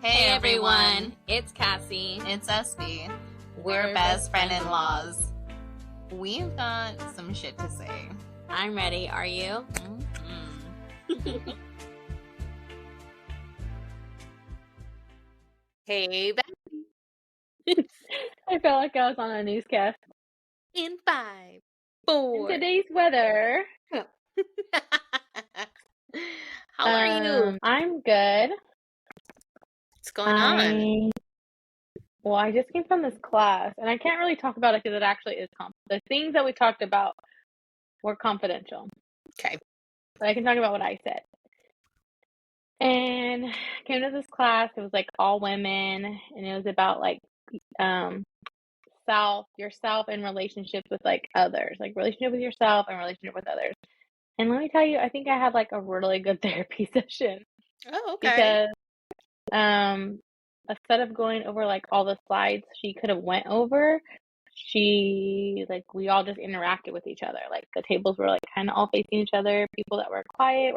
Hey everyone, it's Kassie. It's Esty. We're best friend-in-laws. We've got some shit to say. I'm ready, are you? Mm-hmm. Hey, I felt like I was on a newscast. in 5, 4. In today's weather. How are you? I'm good. What's going on? Well, I just came from this class, and I can't really talk about it because it actually is the things that we talked about were confidential. Okay. But I can talk about what I said. And I came to this class. It was like all women, and it was about like yourself in relationship with like others, like relationship with yourself and relationship with others. And let me tell you, I think I had like a really good therapy session. Oh, okay. Because instead of going over like all the slides she could have went over, we all just interacted with each other. Like the tables were like kind of all facing each other. People that were quiet.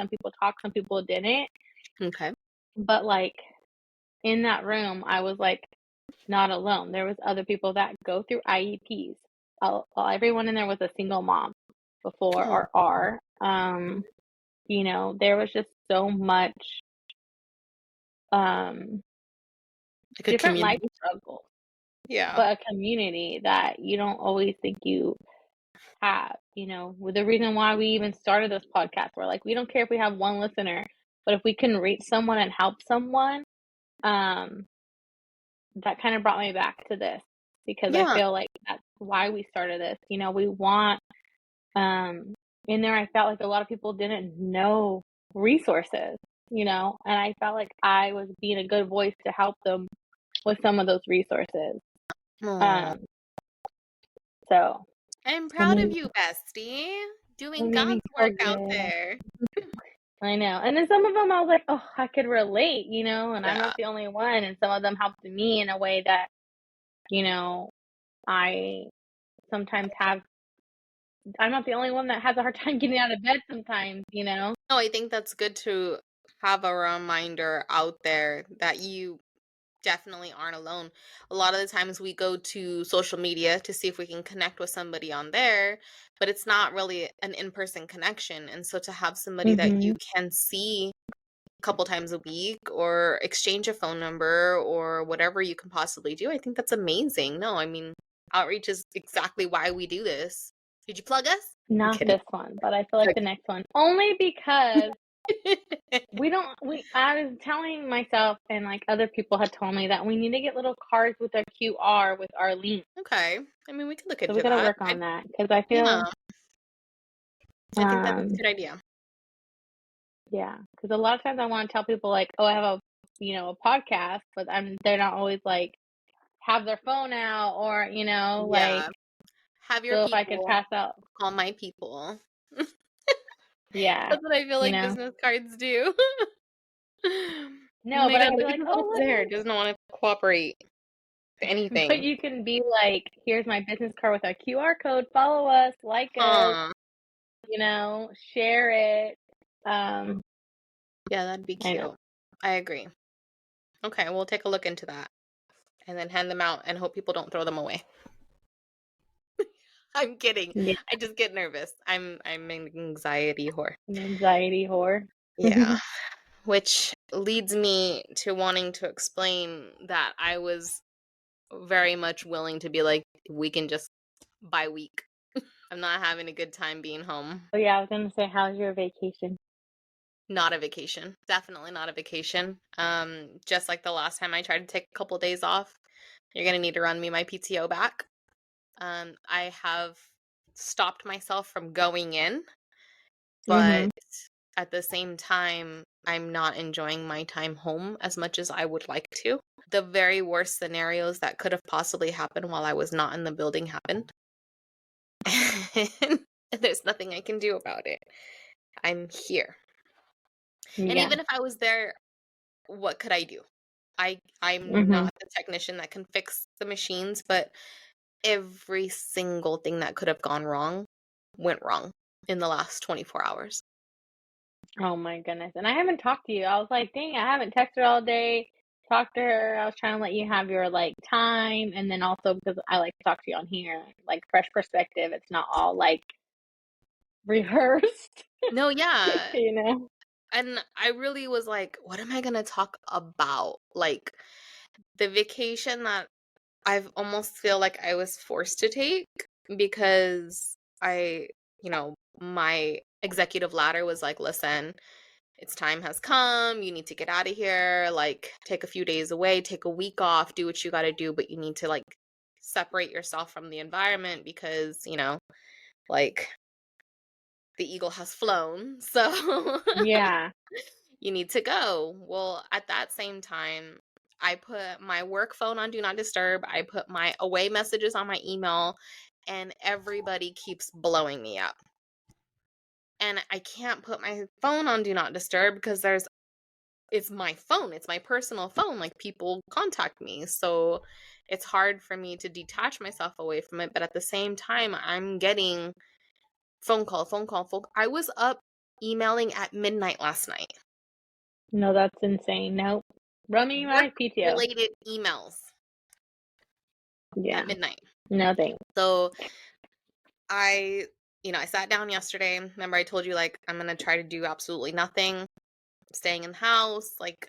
Some people talked, some people didn't. Okay. But like in that room, I was like not alone. There was other people that go through IEPs. Everyone in there was a single mom before or are. There was just so much Like a different life community. struggles, Yeah. but a community that you don't always think you have. With the reason why we even started this podcast, we're like, we don't care if we have one listener, but if we can reach someone and help someone, that kind of brought me back to this because I feel like that's why we started this. We want in there. I felt like a lot of people didn't know resources, and I felt like I was being a good voice to help them with some of those resources. So I'm proud of you, bestie. Doing God's work out there. I know. And then some of them I was like, oh, I could relate, and I'm not the only one. And some of them helped me in a way that, I sometimes I'm not the only one that has a hard time getting out of bed sometimes, No, I think that's good to have a reminder out there that you definitely aren't alone. A lot of the times we go to social media to see if we can connect with somebody on there, but it's not really an in-person connection. And so to have somebody that you can see a couple times a week or exchange a phone number or whatever you can possibly do, I think that's amazing. No, I mean, outreach is exactly why we do this. Did you plug us? Not this one, but I feel like the next one. Only because I was telling myself and like other people had told me that we need to get little cards with our QR with our link. Okay. I mean, we could look into So we that. gotta work on that because I feel. Yeah. I think that's a good idea. Yeah, because a lot of times I want to tell people like, oh, I have a podcast, but they're not always like have their phone out or like. Have your so people. If I could pass out. Call my people. Yeah. That's what I feel like business cards do. No, but I feel like, there doesn't want to cooperate with anything. But you can be like, here's my business card with a QR code. Follow us, like us, share it. Yeah, that'd be cute. I agree. Okay, we'll take a look into that and then hand them out and hope people don't throw them away. I'm kidding. Yeah. I just get nervous. I'm an anxiety whore. Yeah. Which leads me to wanting to explain that I was very much willing to be like, we can just by week. I'm not having a good time being home. Oh yeah, I was gonna say, how's your vacation? Not a vacation. Definitely not a vacation. Just like the last time I tried to take a couple days off, you're gonna need to run me my PTO back. I have stopped myself from going in, but at the same time, I'm not enjoying my time home as much as I would like to. The very worst scenarios that could have possibly happened while I was not in the building happened. And there's nothing I can do about it. I'm here. Yeah. And even if I was there, what could I do? I'm not the technician that can fix the machines, but every single thing that could have gone wrong went wrong in the last 24 hours. Oh my goodness. And I haven't talked to you. I was like, dang, I haven't texted her all day, talked to her. I was trying to let you have your like time. And then also because I like to talk to you on here, like fresh perspective. It's not all like rehearsed, No, yeah. you know? And I really was like, what am I gonna talk about? Like the vacation that I've almost feel like I was forced to take because I, my executive ladder was like, listen, it's time has come. You need to get out of here. Like, take a few days away, take a week off, do what you got to do, but you need to like separate yourself from the environment because, like the eagle has flown. So Yeah. you need to go. Well, at that same time, I put my work phone on Do Not Disturb. I put my away messages on my email, and everybody keeps blowing me up. And I can't put my phone on Do Not Disturb because it's my phone. It's my personal phone. Like people contact me. So it's hard for me to detach myself away from it. But at the same time, I'm getting phone call, phone call, phone. I was up emailing at midnight last night. No, that's insane. Nope. Run me my Work PTO. related emails Yeah. at midnight. No thanks. So I, I sat down yesterday. Remember, I told you, like, I'm going to try to do absolutely nothing, staying in the house. Like,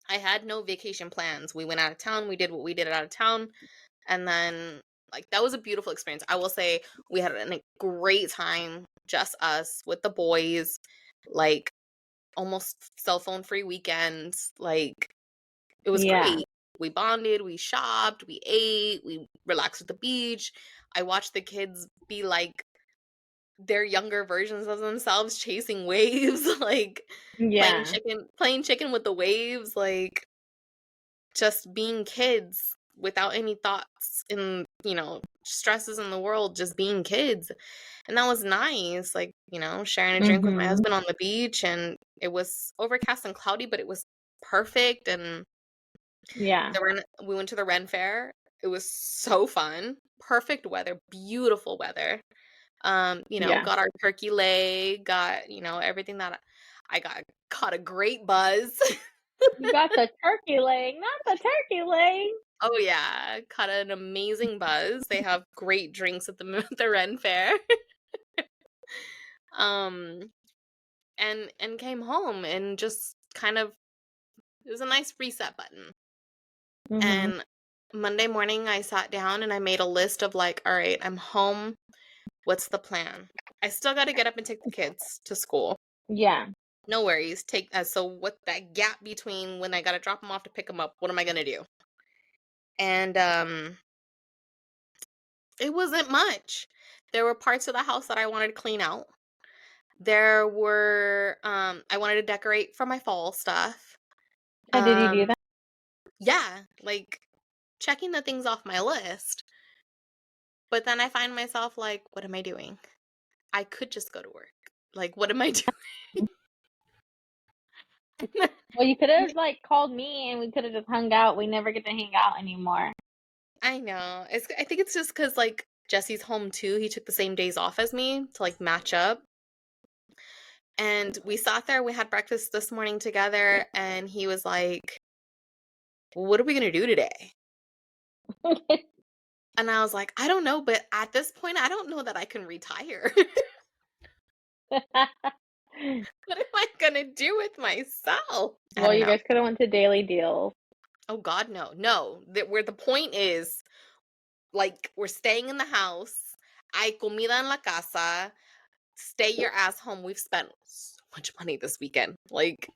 I had no vacation plans. We went out of town. We did what we did out of town. And then, like, that was a beautiful experience. I will say we had a great time, just us with the boys, like, almost cell phone free weekends. Like, it was Yeah. great. We bonded, we shopped, we ate, we relaxed at the beach. I watched the kids be like their younger versions of themselves chasing waves, like Yeah. playing chicken with the waves, like just being kids without any thoughts and, stresses in the world, just being kids. And that was nice, like, sharing a drink with my Mhm. husband on the beach, and it was overcast and cloudy, but it was perfect. And Yeah. we went to the Ren Fair. It was so fun. Perfect weather, beautiful weather. Yeah. Got our turkey leg, got, everything that I got, caught a great buzz. You got the turkey leg, not the turkey leg. Oh yeah, caught an amazing buzz. They have great drinks at the the Ren Fair. um and came home and just kind of, it was a nice reset button. Mhm. And Monday morning I sat down and I made a list of like, all right, I'm home. What's the plan? I still got to get up and take the kids to school. Yeah. No worries. So what that gap between when I got to drop them off to pick them up, what am I going to do? And it wasn't much. There were parts of the house that I wanted to clean out. There were I wanted to decorate for my fall stuff. How did you do Um that? yeah, like checking the things off my list. But then I find myself like, what am I doing? I could just go to work. Like, what am I doing? Well, you could have like called me and we could have just hung out. We never get to hang out anymore. I know. I think it's just because, like, Jesse's home too. He took the same days off as me to, like, match up. And we sat there, we had breakfast this morning together, and he was like, well, what are we going to do today? And I was like, I don't know, but at this point, I don't know that I can retire. What am I going to do with myself? I Well, don't you know. guys could have went to Daily Deals. Oh, God, no. No. Where the point is, like, we're staying in the house. Hay comida en la casa. Stay your ass home. We've spent so much money this weekend. Like,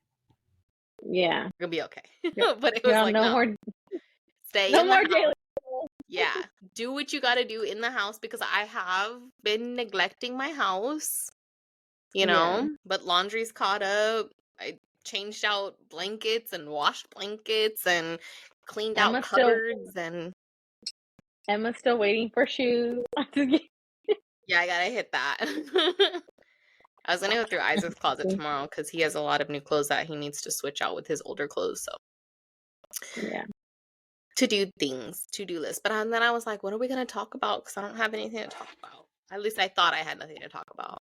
Yeah. we're gonna be okay. You're, But it was you're like, no no, more stay no in the more house. Daily Deals. Yeah. Do what you gotta do in the house because I have been neglecting my house, Yeah. but laundry's caught up. I changed out blankets and washed blankets and cleaned out Emma's still cupboards and Emma's still waiting for shoes. yeah, I gotta hit that. I was gonna go through Isaac's closet tomorrow because he has a lot of new clothes that he needs to switch out with his older clothes. So Yeah. to do things, to-do list. But then I was like, what are we gonna talk about? Because I don't have anything to talk about. At least I thought I had nothing to talk about.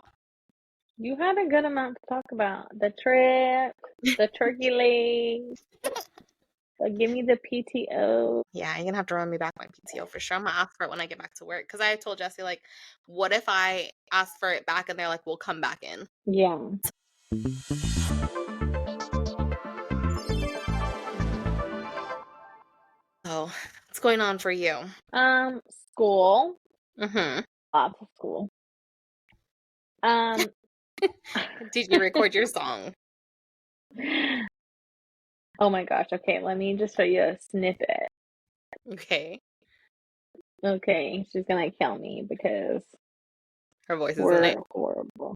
You had a good amount to talk about. The trip, the turkey legs, give me the PTO. Yeah, you're gonna have to run me back my PTO for sure. I'm gonna ask for it when I get back to work. Because I told Jesse, like, what if I ask for it back and they're like, we'll come back in? Yeah. So, what's going on for you? School. Mm-hmm. Lots of school. Did you record your song? Oh my gosh. Okay, let me just show you a snippet. Okay. Okay, she's gonna kill me because Her voice is in we're it. horrible.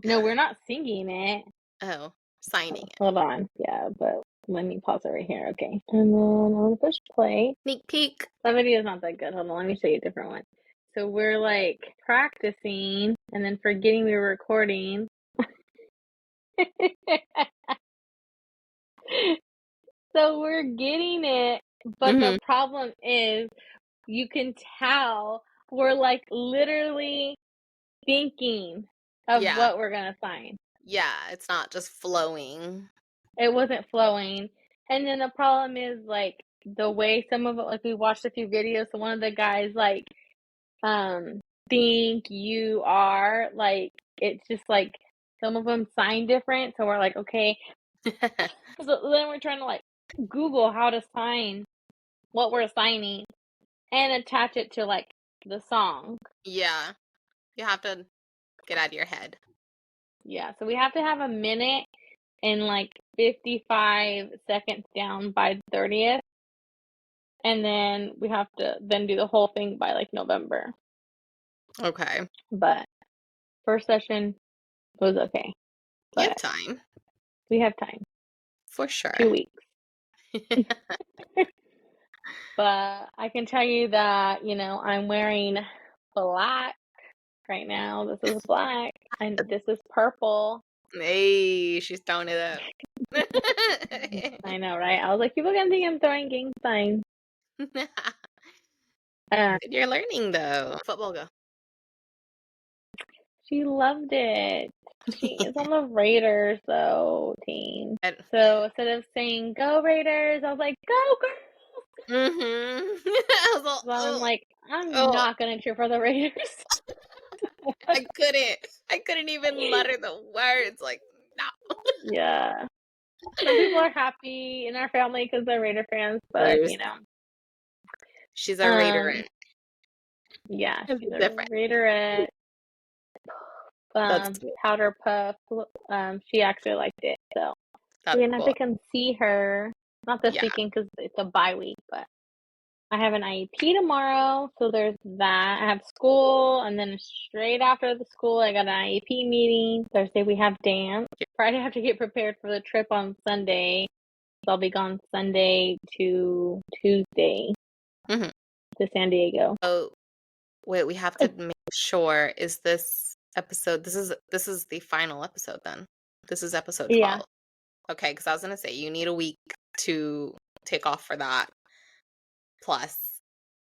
No, we're not singing it. Oh, signing it. Hold on. Yeah, but let me pause it right here. Okay. And then I'm gonna push play. Sneak peek. That video is not that good. Hold on, let me show you a different one. So we're like practicing and then forgetting we were recording. So we're getting it, but the problem is you can tell we're like literally thinking of what we're gonna sign. Yeah, it's not just flowing. It wasn't flowing. And then the problem is like the way some of it, like we watched a few videos, so one of the guys like think you are like, it's just like some of them sign different, so we're like, okay. So then we're trying to like Google how to sign what we're signing and attach it to like the song. Yeah, you have to get out of your head. Yeah, so we have to have a minute and like 55 seconds down by 30th. And then we have to then do the whole thing by like November. Okay. But first session was okay. You have But time. we have time. For sure. 2 weeks. But I can tell you that, you know, I'm wearing black right now. This is black. And this is purple. Hey, she's throwing it up. I know, right? I was like, people gonna think I'm throwing gang signs. You're learning though. Football go. She loved it. She is on the Raiders though team. And- So instead of saying "Go Raiders," I was like, "Go girls!" I was all, So I'm like, I'm oh. not gonna cheer for the Raiders. I couldn't even mutter the words. Like, no. Yeah. Some people are happy in our family because they're Raider fans, but you know, she's a Raiderette. Yeah, It's she's a different. Raiderette. Powder Puff. She actually liked it, so we're gonna have to come see her. Not this weekend because it's a bye week, but I have an IEP tomorrow, so there's that. I have school, and then straight after the school, I got an IEP meeting. Thursday we have dance. Friday I have to get prepared for the trip on Sunday. So I'll be gone Sunday to Tuesday to San Diego. Oh, wait, we have to make sure, is this episode, this is the final episode then? This is episode 12. Yeah. Okay, because I was going to say, you need a week to take off for that. Plus,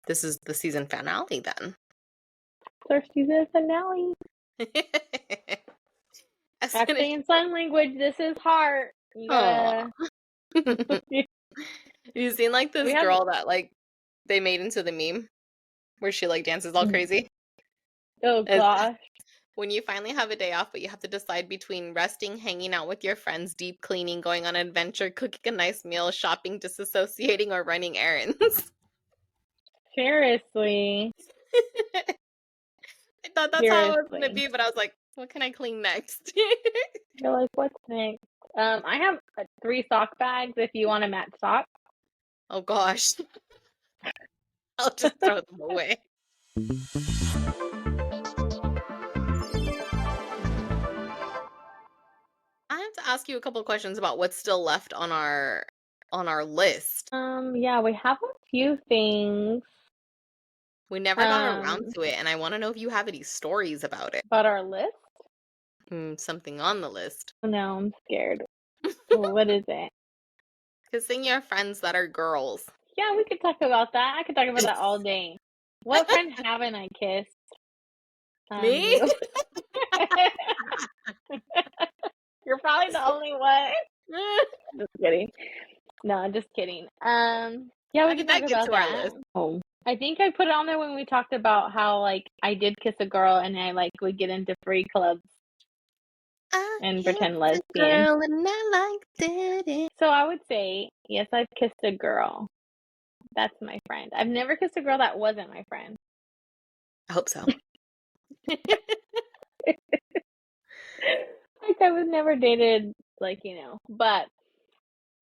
this is the season finale then. It's our season finale. Actually, in sign language, this is heart. You gotta... You seen like this girl that like they made into the meme where she like dances all crazy? Oh gosh. When you finally have a day off, but you have to decide between resting, hanging out with your friends, deep cleaning, going on an adventure, cooking a nice meal, shopping, disassociating, or running errands. Seriously. I thought that's how it was going to be, but I was like, what can I clean next? You're like, what's next? I have 3 sock bags if you want to match socks. Oh gosh. I'll just throw them away. I have to ask you a couple of questions about what's still left on our list. Yeah, we have a few things. We never got around to it, and I want to know if you have any stories about it. About our list? Something on the list. No, I'm scared. What is it? Kissing your friends that are girls. Yeah, we could talk about that. I could talk about that all day. What friend haven't I kissed? Me? You're probably the only one. Just kidding. No, just kidding. Yeah, we How can did talk that get about to our that. list? Oh, I think I put it on there when we talked about how like I did kiss a girl and I like would get into free clubs I and hit pretend the lesbian. girl and I liked it. So I would say yes, I've kissed a girl. That's my friend. I've never kissed a girl that wasn't my friend. I hope so. Like I was never dated, like, but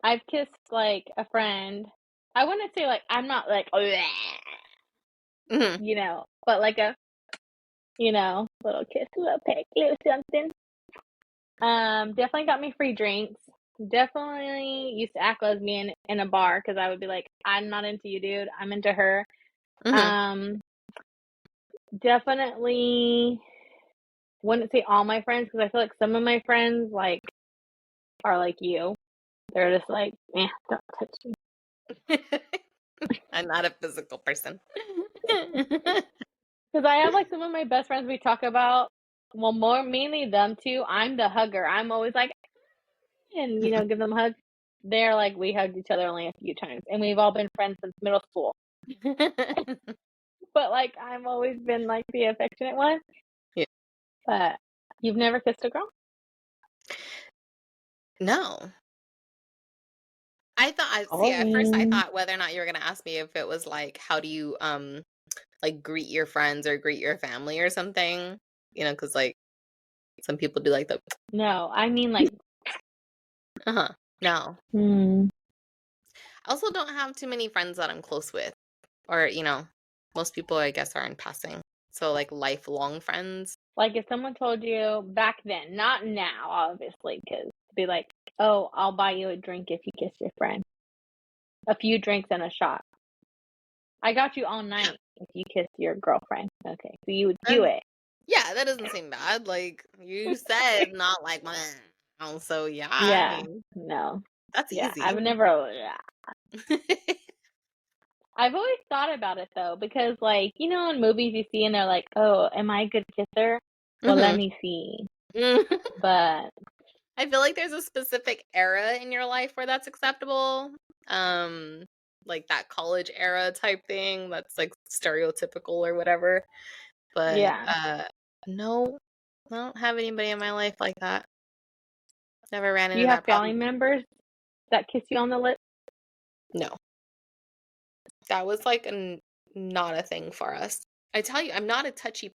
I've kissed like a friend. I wouldn't say like I'm not like Mhm. but like a little kiss, little peck, little something. Definitely got me free drinks. Definitely used to act lesbian in a bar because I would be like, I'm not into you, dude. I'm into her. Mhm. Definitely wouldn't say all my friends because I feel like some of my friends like are like you. They're just like, don't touch me. I'm not a physical person. Because I have like some of my best friends we talk about. Well, mainly them two. I'm the hugger. I'm always like, and give them a hug. They're like, we hugged each other only a few times, and we've all been friends since middle school. But like, I've always been like the affectionate one. Yeah. But you've never kissed a girl? No. At first I Calling. thought whether or not you were gonna ask me if it was like, how do you like greet your friends or greet your family or something? Because like some people do like the No, I mean like. No. Hmm. I also don't have too many friends that I'm close with. Or, most people I guess are in passing. So like lifelong friends. Like if someone told you back then, not now, obviously, because be like, oh, I'll buy you a drink if you kiss your friend. A few drinks and a shot. I got you all night if you kissed your girlfriend. Okay, so you would do it. Yeah, that doesn't seem bad. Like you said, not like so yeah, I Yeah, mean no. that's Yeah, easy. I've never. I've always thought about it though, because like, in movies you see and they're like, oh, am I a good kisser? Well, let Mhm. me see. But I feel like there's a specific era in your life where that's acceptable. Like that college era type thing that's like stereotypical or whatever. But yeah. no, I don't have anybody in my life like that. Never ran Do into you have that family problem. members that kiss you on the lips? No. That was like not a thing for us. I tell you, I'm not a touchy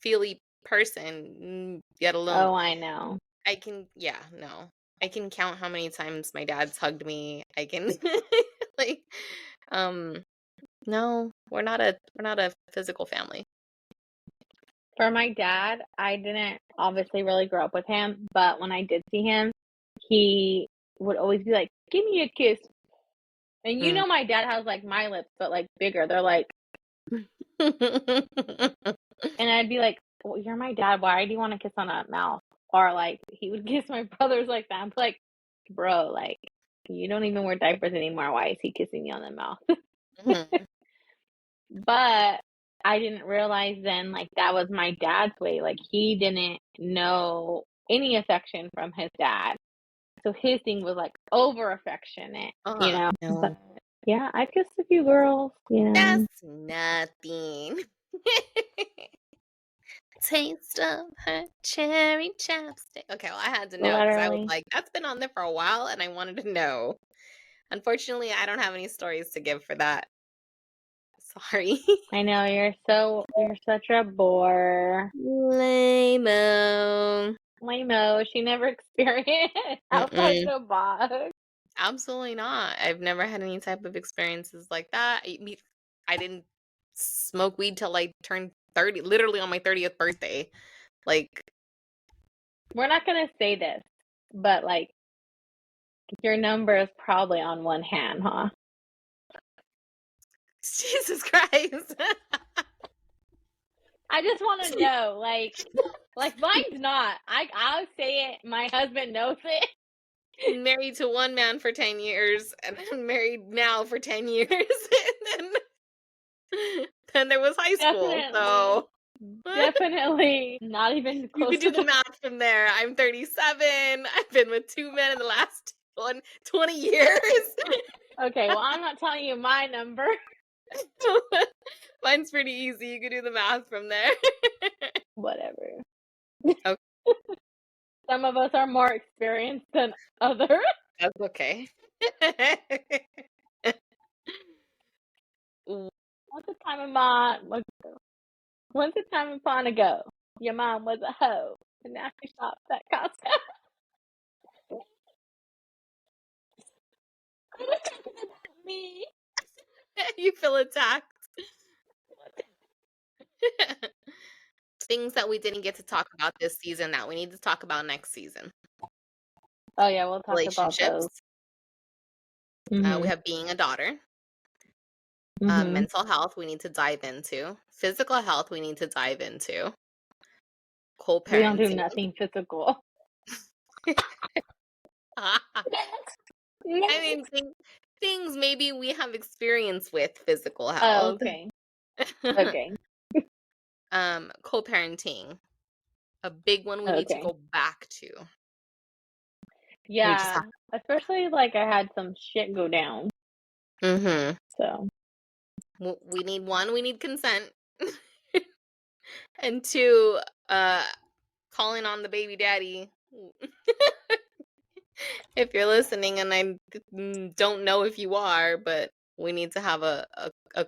feely person, yet alone Oh, I know. no. I can count how many times my dad's hugged me. I can like um no, we're not a physical family. For my dad, I didn't obviously really grow up with him, but when I did see him, he would always be like, "Give me a kiss." And Mm. my dad has like my lips, but like bigger. They're like, and I'd be like, well, "You're my dad. Why do you want to kiss on a mouth?" Or like he would kiss my brothers like that. I'm like, bro, like you don't even wear diapers anymore. Why is he kissing you on the mouth? Mhm. But I didn't realize then like that was my dad's way. Like he didn't know any affection from his dad. So his thing was like over affectionate, But No. yeah, I kissed a few girls. That's nothing. Taste of her cherry chapstick. Okay, well, I had to know because I was Literally. like, that's been on there for a while and I wanted to know. Unfortunately, I don't have any stories to give for that. Sorry. I know you're such a bore. Lame-o. Lame-o. She never experienced outside Mm-mm. the box. Absolutely not. I've never had any type of experiences like that. I didn't smoke weed till I turned 30, literally on my 30th birthday. Like, We're not gonna say this, but like your number is probably on one hand, huh? Jesus Christ. I just want to know, like mine's not. I'll say it. My husband knows it. Married to one man for 10 years, and I'm married now for 10 years. And then there was high school. Definitely, So, Definitely not even You close could to do the math from there. I'm 37. I've been with 2 men in the last 20 years. Okay, well, I'm not telling you my number. Mine's pretty easy. You could do the math from there. Whatever. Okay. Some of us are more experienced than others. That's okay. Once a time upon a go, your mom was a hoe, and now she shops at Costco. Me. You feel attacked. Things that we didn't get to talk about this season that we need to talk about next season. Oh yeah, we'll talk about Relationships. those. We have being a daughter. Mhm. Mental health we need to dive into. Physical health we need to dive into. We don't do Co-parenting. nothing physical. I mean, things maybe we have experience with physical Oh, health. okay. Okay. Co-parenting. A big one we need to Okay. go back to. We just Yeah, have. especially like I had some shit go down. Mm-hmm. So We need consent. And 2, calling on the baby daddy. If you're listening, and I don't know if you are, but we need to have a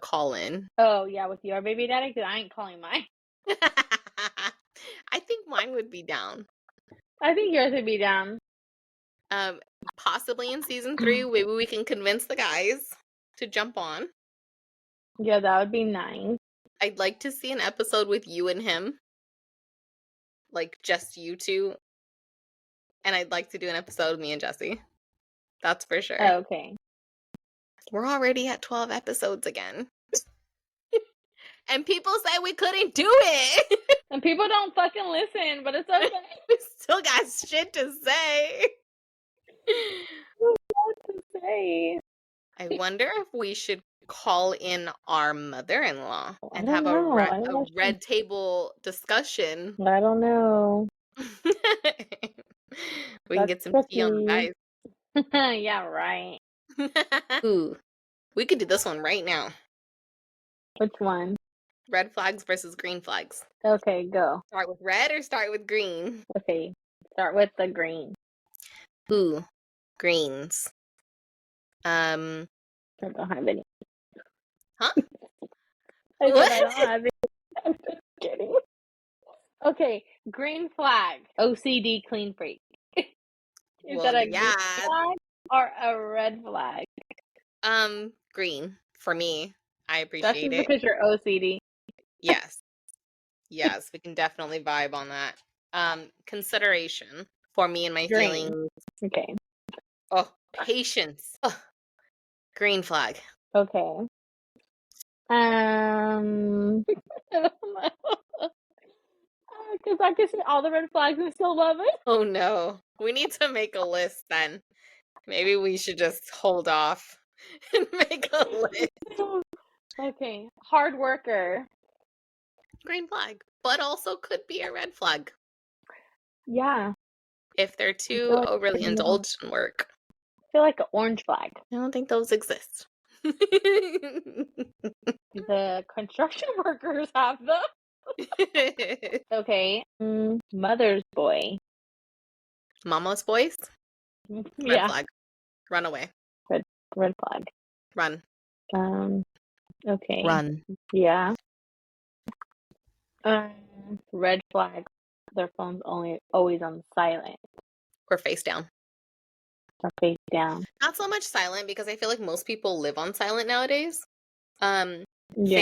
call in. oh yeah, with your baby daddy, 'cause I ain't calling mine. I think mine would be down. I think yours would be down. Possibly in season 3, maybe we can convince the guys to jump on. Yeah, that would be nice. I'd like to see an episode with you and him. Like, just you two. And I'd like to do an episode with me and Jesse. That's for sure. Oh, okay. We're already at 12 episodes again. And people say we couldn't do it. And people don't fucking listen, but it's okay. We still got shit to say. What to say? I wonder if we should call in our mother-in-law I and don't have know. I a don't know. red table discussion. I don't know. We can get some tea on the tricky. guys. Yeah, right. Ooh, we could do this one right now. Which one? Red flags versus green flags. Okay, go. Start with red or start with green? Okay, start with the green. Ooh, greens. I don't have any. Huh? I said What? I don't have any. I'm just kidding. Okay, green flag. OCD clean freak. Is Well, that a yeah. green flag or a red flag? Green for me. I That's appreciate just it. because you're OCD. Yes. Yes, we can definitely vibe on that. Consideration for me and my Green. feelings. Okay. Oh, patience. Oh, green flag. Okay. Because I can see all the red flags and still love it. Oh no. We need to make a list then. Maybe we should just hold off and make a list. Okay. Hard worker. Green flag. But also could be a red flag Yeah. if they're too overly indulged in work. I feel like an orange flag. I don't think those exist. The construction workers have them. Okay. Mother's boy. Mama's boys. Red Yeah. flag. Run away. Red flag. Run. Okay. Run. Yeah. Red flag. Their phone's always on silent Or face down. or face down. Not so much silent because I feel like most people live on silent nowadays. Yeah.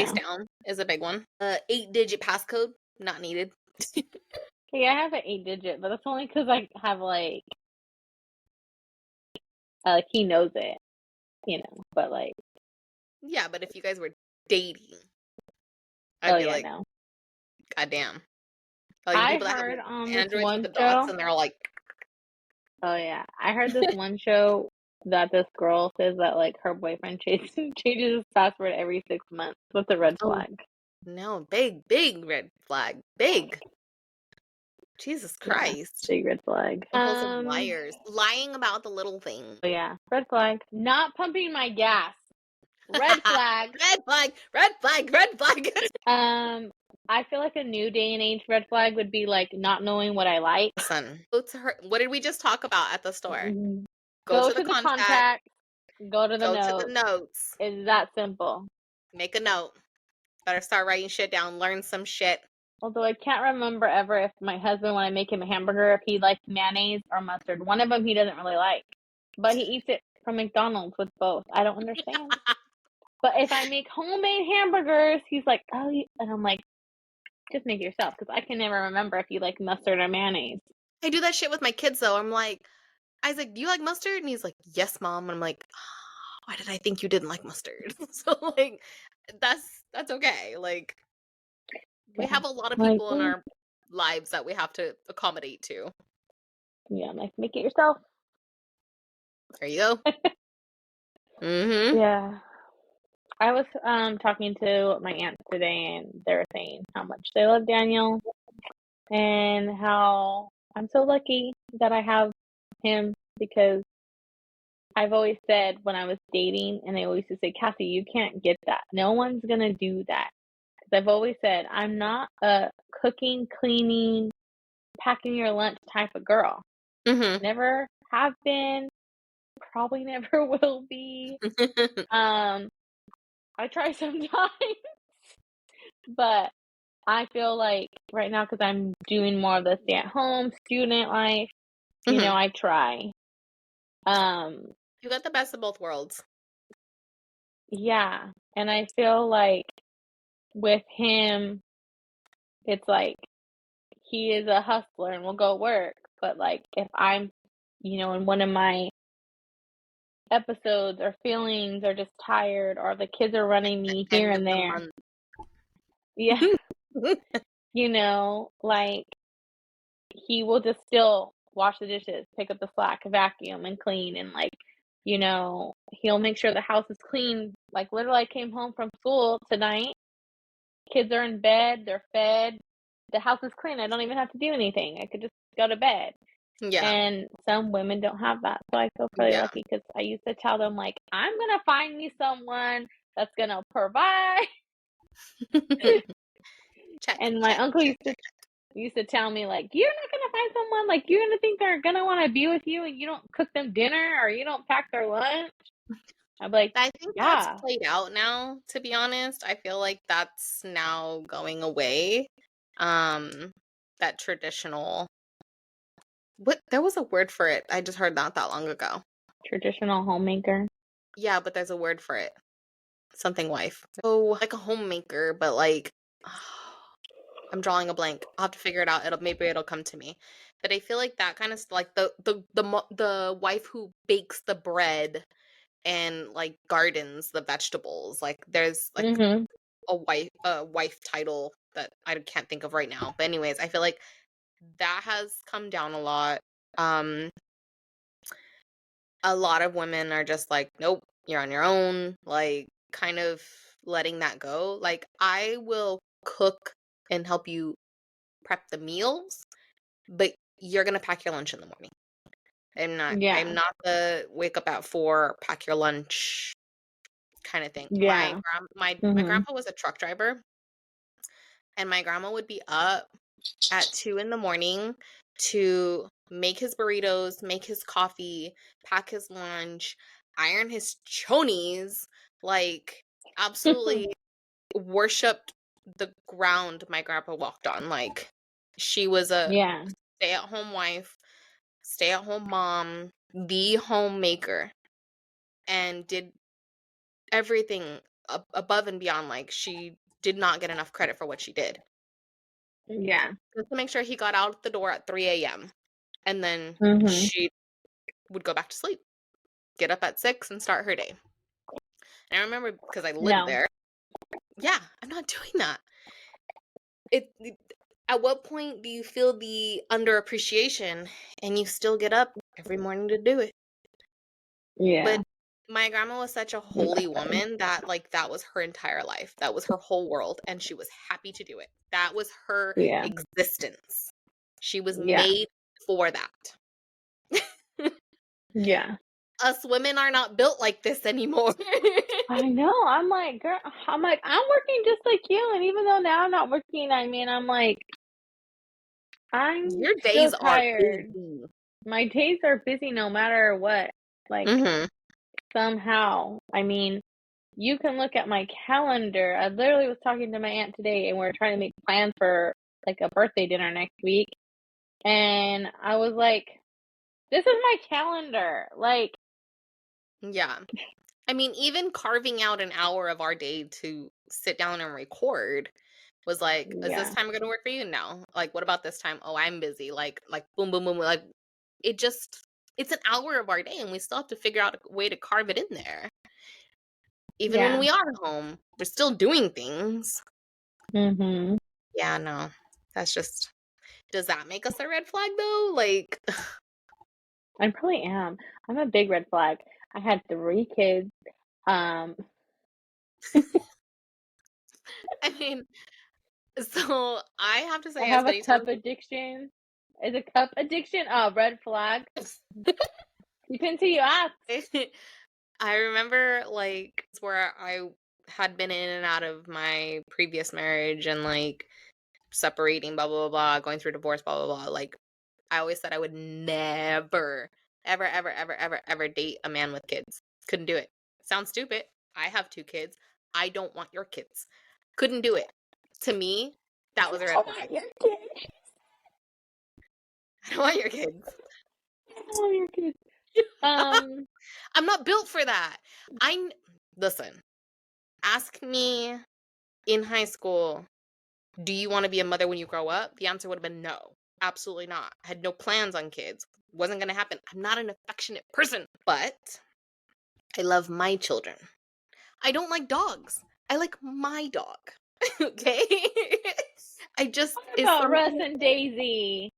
Face down is a big one. 8-digit passcode, not needed. Okay, I have an 8-digit, but that's only because I have like he knows it, but like. Yeah, but if you guys were dating, I'd be like, no. God damn. Like I people that heard have on this Androids one with the dots show. and they're all like, Oh yeah, I heard this one show that this girl says that like her boyfriend changes his password every 6 months. What's a red flag? No, big, big red flag. Big. Jesus Yeah, Christ. big red flag. Impulsive liars. Lying about the little thing. Oh yeah, red flag. Not pumping my gas. Red flag. Red flag, red flag, red flag. I feel like a new day and age red flag would be like not knowing what I like. Listen, go to her. What did we just talk about at the store? Go to the contact, go to the go to note. the notes. It's that simple. Make a note. Better start writing shit down. Learn some shit. Although I can't remember ever if my husband, when I make him a hamburger, if he likes mayonnaise or mustard. One of them he doesn't really like. But he eats it from McDonald's with both. I don't understand. But if I make homemade hamburgers, he's like, oh, and I'm like, just make it yourself. Because I can never remember if you like mustard or mayonnaise. I do that shit with my kids, though. I'm like, Isaac, do you like mustard? And he's like, yes, Mom. And I'm like, oh, why did I think you didn't like mustard? So, like, that's okay. Like, we have a lot of people in our lives that we have to accommodate to. Yeah, I'm like, make it yourself. There you go. Mm-hmm. Yeah. I was talking to my aunts today, and they were saying how much they love Daniel and how I'm so lucky that I have him, because I've always said when I was dating, and they always used to say, Cassie, you can't get that. No one's going to do that. Because I've always said, I'm not a cooking, cleaning, packing your lunch type of girl. Mm-hmm. Never have been, probably never will be. I try sometimes, but I feel like right now, because I'm doing more of the stay-at-home student life, you know, I try. You got the best of both worlds. Yeah, and I feel like with him, it's like he is a hustler and will go work. But like if I'm, you know, in one of my episodes or feelings or just tired or the kids are running me here End of and the there. month. Yeah. You know, like he will just still wash the dishes, pick up the slack, vacuum and clean, and like, you know, he'll make sure the house is clean. Like literally I came home from school tonight. Kids are in bed, they're fed. The house is clean. I don't even have to do anything. I could just go to bed. Yeah. And some women don't have that. So I feel pretty lucky, because I used to tell them, like, I'm going to find me someone that's going to provide. Check. And my uncle used to tell me, like, you're not going to find someone, like, you're going to think they're going to want to be with you and you don't cook them dinner or you don't pack their lunch. I'm like, I think that's played out now, to be honest. I feel like that's now going away. That traditional, there was a word for it. I just heard that long ago. Traditional homemaker. Yeah, but there's a word for it. Something wife. Oh, like a homemaker, but like I'm drawing a blank. I'll have to figure it out. Maybe it'll come to me. But I feel like that kind of like the wife who bakes the bread and like gardens the vegetables. Like there's like a wife title that I can't think of right now. But anyways, I feel like that has come down a lot. A lot of women are just like, nope, you're on your own, like kind of letting that go. Like I will cook and help you prep the meals, but you're gonna pack your lunch in the morning. I'm not the wake up at 4, pack your lunch kind of thing. Yeah. My grandpa was a truck driver, and my grandma would be up at 2 in the morning to make his burritos, make his coffee, pack his lunch, iron his chonies, like absolutely worshipped the ground my grandpa walked on. Like she was a stay-at-home wife, stay-at-home mom, the homemaker, and did everything above and beyond. Like she did not get enough credit for what she did. Yeah. Just to make sure he got out the door at 3 a.m. And then she would go back to sleep, get up at 6 and start her day. And I remember, because I lived there. Yeah, I'm not doing that. At what point do you feel the underappreciation and you still get up every morning to do it? Yeah. But My grandma was such a holy woman that, like, that was her entire life. That was her whole world, and she was happy to do it. That was her Yeah. existence. She was Yeah. made for that. Yeah. Us women are not built like this anymore. I know. I'm like, girl, I'm working just like you. And even though now I'm not working, I mean, I'm like, I'm Your still days are tired. busy. My days are busy no matter what. Like, Mhm. somehow. I mean, you can look at my calendar. I literally was talking to my aunt today, and we are trying to make plans for like a birthday dinner next week. And I was like, this is my calendar. Like, Yeah. I mean, even carving out an hour of our day to sit down and record was like, is this yeah, time gonna work for you? No. Like, what about this time? Oh, I'm busy. Like boom, boom, boom. Like it just it's an hour of our day and we still have to figure out a way to carve it in there. Even when yeah. we are home, we're still doing things. Mhm. Yeah, no. That's just does that make us a red flag though? Like I probably am. I'm a big red flag. I had 3 kids. Um, I mean, so I have to I say as have a many cup times addiction. Is a cup addiction a red flag? You couldn't see you asked. I remember like it's where I had been in and out of my previous marriage and like separating, blah blah blah, blah going through divorce, blah blah blah. Like I always said I would never, ever, ever, ever, ever, ever date a man with kids. Couldn't do it. Sounds stupid. I have 2 kids. I don't want your kids. Couldn't do it. To me, that was a red Oh flag. my, your kids. I don't want your kids. Oh, your kids. Um, I'm not built for that. Listen. Ask me in high school, do you want to be a mother when you grow up? The answer would have been no. Absolutely not. I had no plans on kids. Wasn't going to happen. I'm not an affectionate person, but I love my children. I don't like dogs. I like my dog. Okay? I just what is about Russ and Daisy?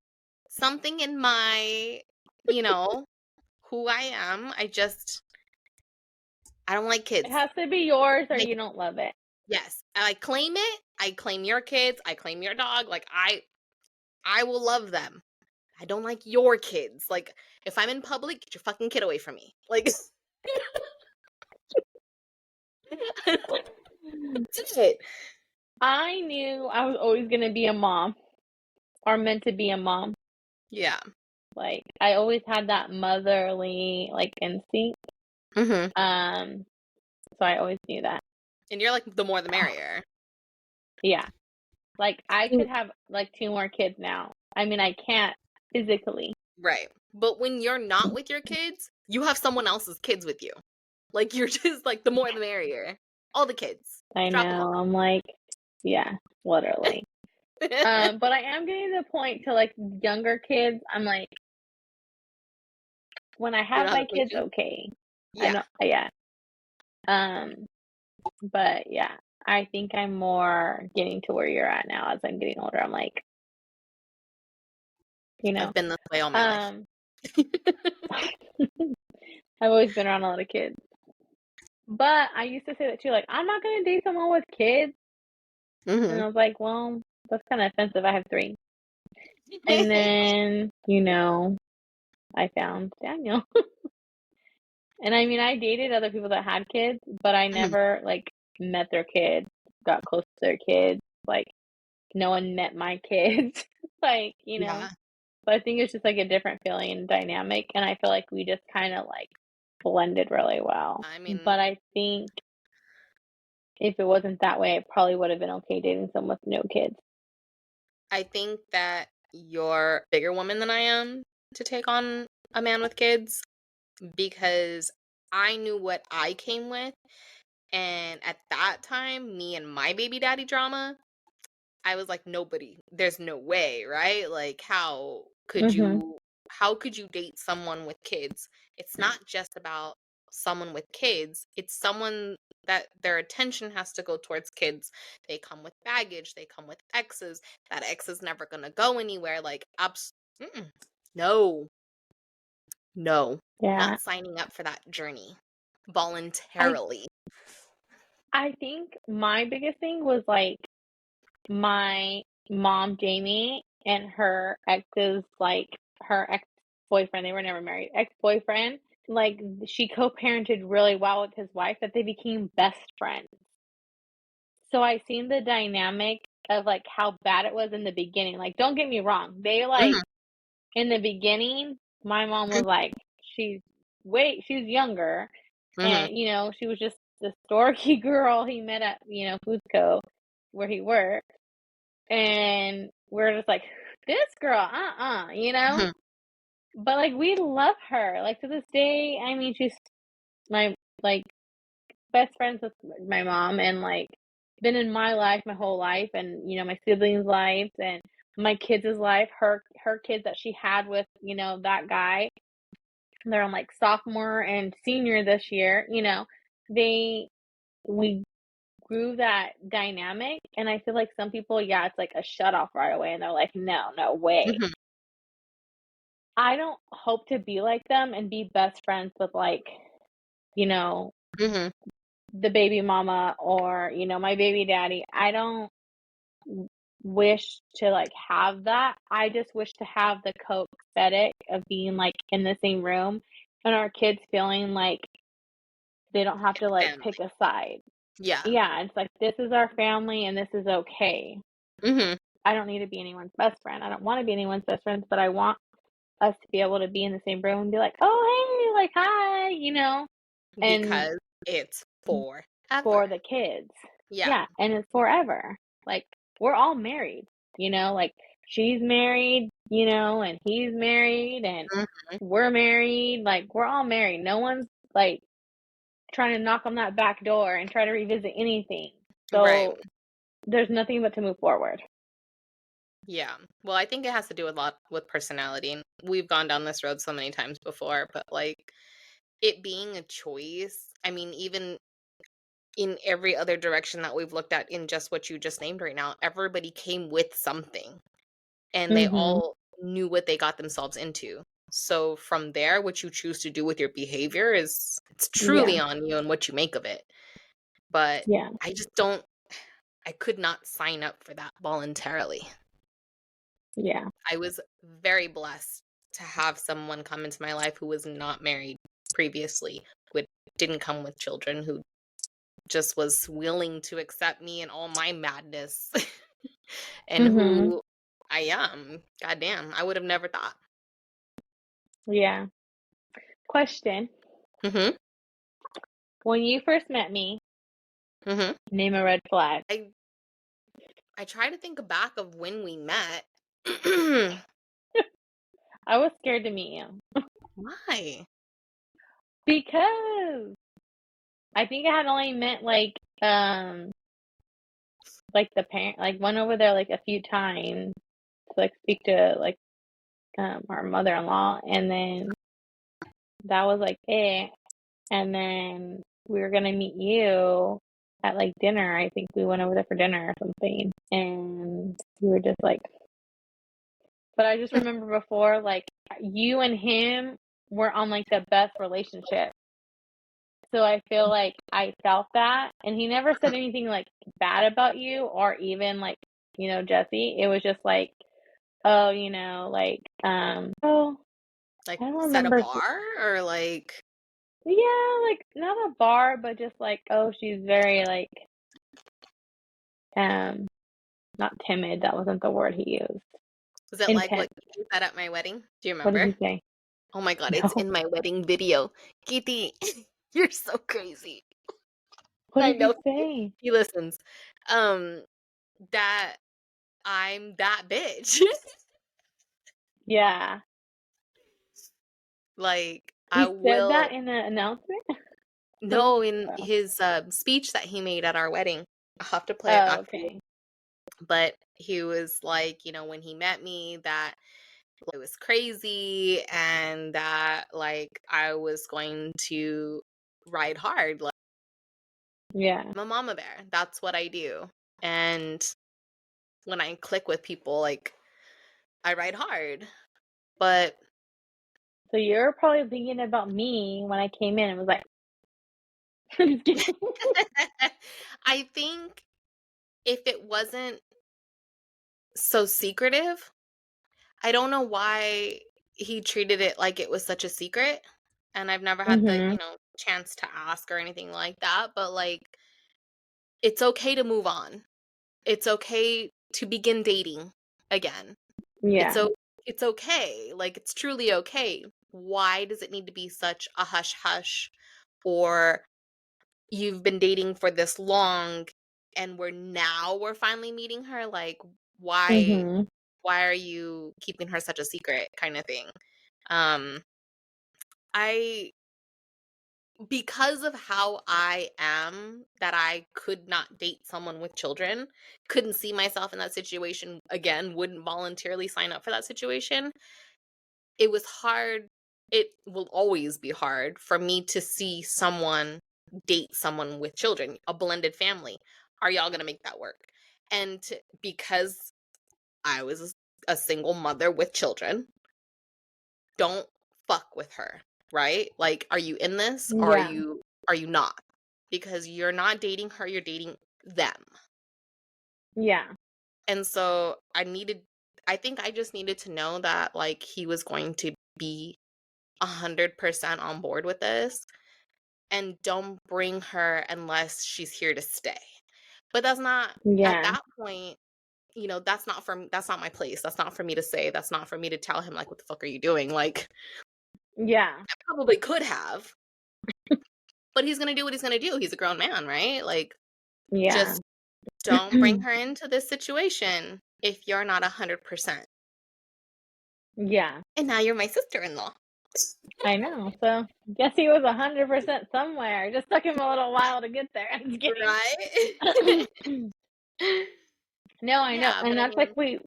something in my, you know, who I am. I don't like It kids. has to be yours or Like you don't love it. yes, I claim it. I claim your kids. I claim your dog. Like I will love them. I don't like your kids. Like, if I'm in public, get your fucking kid away from me. Like, that's it. I knew I was always going to be a mom or meant to be a mom. Yeah. Like, I always had that motherly, like, instinct. Hmm. So I always knew that. And you're like, the more the merrier. Yeah. Like, I could have, like, 2 more kids now. I mean, I can't physically. Right. But when you're not with your kids, you have someone else's kids with you. Like, you're just like, the more the merrier. All the kids. I Drop them know. I'm like, yeah, literally. off. But I am getting to the point to, like, younger kids, I'm like, when I You have don't have my the kids, patience? okay. I Yeah. know, yeah. But yeah, I think I'm more getting to where you're at now as I'm getting older. I'm like, you know, I've been this way all my life. um, I've always been around a lot of kids. But I used to say that too, like, I'm not gonna date someone with kids. And Hmm. I was like, well, that's kind of offensive. I have 3. And then, I found Daniel. And I mean, I dated other people that had kids, but I never like met their kids, got close to their kids. Like, no one met my kids. Like, Yeah. But I think it's just like a different feeling and dynamic. And I feel like we just kind of like blended really well. I mean, But I think if it wasn't that way, it probably would have been okay dating someone with no kids. I think that you're a bigger woman than I am to take on a man with kids because I knew what I came with. And at that time, me and my baby daddy drama, I was like, nobody, there's no way, right? Like, Mm-hmm. how could you date someone with kids? It's not just about someone with kids, it's someone that their attention has to go towards kids. They come with baggage, they come with exes. That ex is never gonna go anywhere. Like, no, no, Yeah. not signing up for that journey. voluntarily? I think my biggest thing was like my mom, Jamie, and her ex's, like her ex-boyfriend, they were never married, ex-boyfriend, like she co-parented really well with his wife that they became best friends. So I seen the dynamic of like how bad it was in the beginning. Like, don't get me wrong, they like Mhm, in the beginning, my mom was like, she's younger, mhm, and she was just this dorky girl he met at Foodsco where he worked, and we're just like, this girl, mhm, but like we love her, like to this day. I mean, she's my like best friends with my mom, and like been in my life my whole life, and my siblings' lives, and my kids' life. Her kids that she had with that guy, they're on like sophomore and senior this year. They we grew that dynamic, and I feel like some people, yeah, it's like a shut off right away, and they're like, no, no way. mhm, I don't hope to be like them and be best friends with like you know mhm. the baby mama or my baby daddy. I don't wish to like have that. I just wish to have the copacetic of being like in the same room and our kids feeling like they don't have to like pick Family. a side. Yeah. Yeah, it's like this is our family and this is okay. Mhm. I don't need to be anyone's best friend. I don't want to be anyone's best friend, but I want us to be able to be in the same room and be like, "Oh, hey, like hi," and Because it's for forever. the kids. Yeah. Yeah, and it's forever. Like we're all married, like she's married, and he's married and Mhm. we're married. Like we're all married. No one's like trying to knock on that back door and try to revisit anything. Right. So there's nothing but to move forward. Yeah. Well, I think it has to do a lot with personality, and we've gone down this road so many times before, but, like, it being a choice, I mean, even in every other direction that we've looked at in just what you just named right now, everybody came with something, and they Mhm. all knew what they got themselves into. So from there, what you choose to do with your behavior is it's truly Yeah. on you and what you make of it. But Yeah. I just don't I could not sign up for that voluntarily. Yeah. I was very blessed to have someone come into my life who was not married previously, who didn't come with children, who just was willing to accept me and all my madness and Mhm. who I am. Goddamn, I would have never thought. Yeah. Question. Mhm. When you first met me, Mhm. name a red flag. I try to think back of when we met. I was scared to meet you Why? because I think I had only met like the parent, like went over there like a few times to like speak to like our mother-in-law, and then that was like it. And then we were gonna meet you at like dinner. I think we went over there for dinner or something, and we were just like. But I just remember before, like you and him were on like the best relationship. So I feel like I felt that, and he never said anything like bad about you or even like, Jesse. It was just like, oh, oh, Like I don't set a remember. bar or like Yeah, like not a bar, but just like, oh, she's very like, um, not timid. That wasn't the word he used. was it like what Intense. you said at my wedding? Do you What did remember? he say? Oh my god, it's No. in my wedding video. Kitty, you're so crazy. What I did he know say? he listens. Um, that I'm that bitch. Yeah. Like I He said that will in the announcement? no in Oh. his speech that he made at our wedding. I'll have to play it Oh, back for you. okay. But he was like, when he met me, that it was crazy and that like I was going to ride hard. Like Yeah. I'm a mama bear. That's what I do. And when I click with people, like I ride hard. But So you're probably thinking about me when I came in and was like, Just kidding. I think if it wasn't so secretive, I don't know why he treated it like it was such a secret. And I've never had the, Mhm. chance to ask or anything like that. But like, it's okay to move on. It's okay to begin dating again. It's Yeah. o- it's okay. Like, it's truly okay. Why does it need to be such a hush hush? Or you've been dating for this long and we're finally meeting her? Like, why Mhm. why are you keeping her such a secret kind of thing? Um I because of how I am, that I could not date someone with children, couldn't see myself in that situation again, wouldn't voluntarily sign up for that situation. It was hard. It will always be hard for me to see someone date someone with children, a blended family. Are y'all going to make that work? Because I was a single mother with children, don't fuck with her, right? Like, are you in this or Yeah. are you not? Because you're not dating her, you're dating them. Yeah. And so I think I just needed to know that like he was going to be 100% on board with this, and don't bring her unless she's here to stay. But that's not at Yeah. that point, that's not my place. That's not for me to say. That's not for me to tell him like, what the fuck are you doing? Like, Yeah. I probably could have, but he's gonna do what he's gonna do. He's a grown man, right? Like, Yeah. just don't bring her into this situation if you're not 100%. Yeah. And now you're my sister-in-law. I know. So guess he was 100% somewhere. It just took him a little while to get there. I'm just Right? kidding. No, I know. Yeah, And but I that's like mean,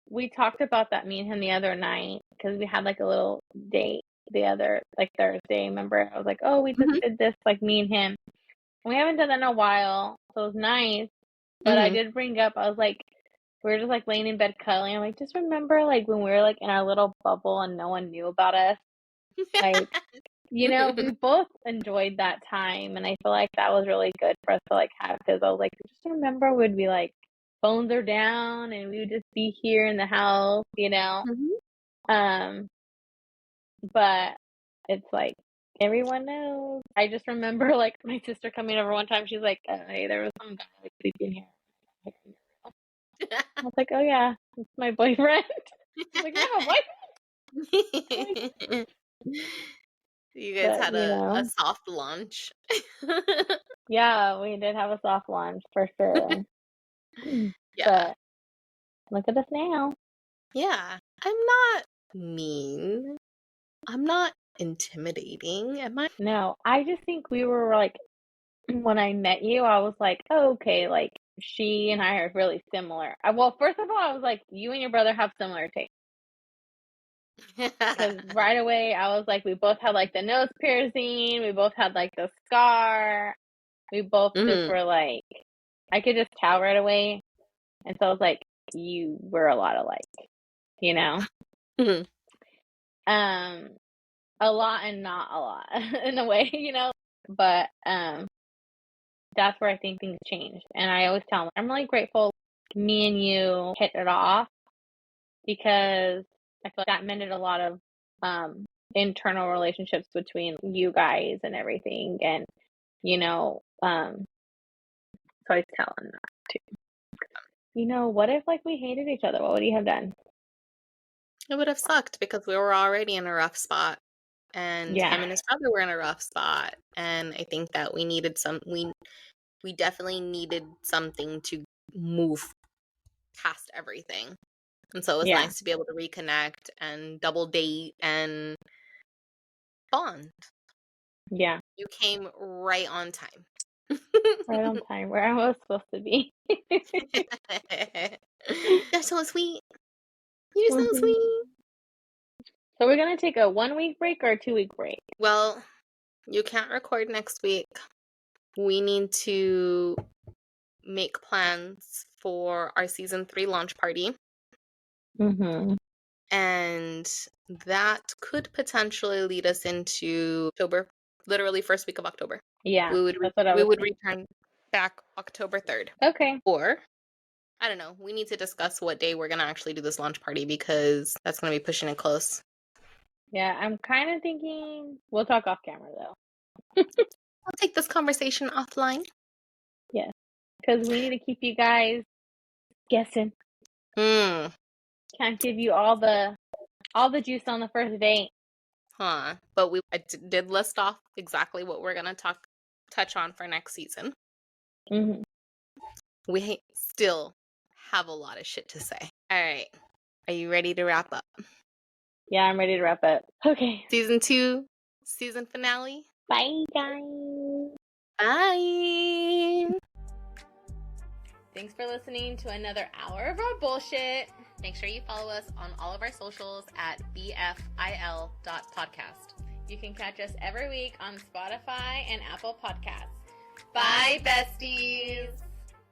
we talked about that, me and him, the other night, because we had like a little date the other like Thursday. Remember, I was like, oh, we just mhm, did this, like me and him. We haven't done that in a while, so it was nice. But I mhm. did bring up, I was like, we were just like laying in bed cuddling. I'm like, just remember like when we were like in our little bubble and no one knew about us. Like, we both enjoyed that time, and I feel like that was really good for us to like have, because I was like, just remember we'd be like, phones are down, and we would just be here in the house. Mhm. Um, but it's like everyone knows. I just remember like my sister coming over one time. She's like, "Hey, there was some guy like sleeping here." I was like, "Oh yeah, it's my boyfriend." She's like, "You have a boyfriend?" You guys But had a soft launch. yeah, we did have a soft launch for sure. Yeah. But look at us now. Yeah. I'm not mean. I'm not intimidating. Am I? No, I just think we were like, when I met you, I was like, oh, okay, like she and I are really similar. Well, first of all, I was like, you and your brother have similar tastes. Because right away, I was like, we both had like the nose piercing, we both had like the scar, we both just Mhm. were like, I could just tell right away. And so I was like, you were a lot alike, you know? Mhm. Um, a lot and not a lot in a way. But that's where I think things changed. And I always tell them, I'm really grateful me and you hit it off, because I feel like that mended a lot of internal relationships between you guys and everything. And, so I tell them that too. What if like we hated each other? What would you have done? It would have sucked because we were already in a rough spot, and Yeah. him and his brother were in a rough spot, and I think that we definitely needed something to move past everything. And so it was Yeah. nice to be able to reconnect and double date and bond. Yeah. You came right on time. Right on time, where I was supposed to be. You're so sweet. You're so Mhm. sweet. So we're gonna take a 1 week break or a 2 week break? Well, you can't record next week. We need to make plans for our season 3 launch party, Mm-hmm. and that could potentially lead us into October literally first week of October. Yeah, that's what I we was would thinking. return back October 3rd. Okay. Or I don't know. We need to discuss what day we're gonna actually do this launch party because that's gonna be pushing it close. Yeah, I'm kind of thinking we'll talk off camera though. I'll take this conversation offline. Yes, because we need to keep you guys guessing. Hmm. Can't give you all the juice on the first date. Huh. But I did list off exactly what we're gonna touch on for next season. Mm-hmm. We still have a lot of shit to say. All right. Are you ready to wrap up? Yeah, I'm ready to wrap up. Okay. Season 2, season finale. Bye, guys. Bye. Thanks for listening to another hour of our bullshit. Make sure you follow us on all of our socials at bfil.podcast. You can catch us every week on Spotify and Apple Podcasts. Bye, besties!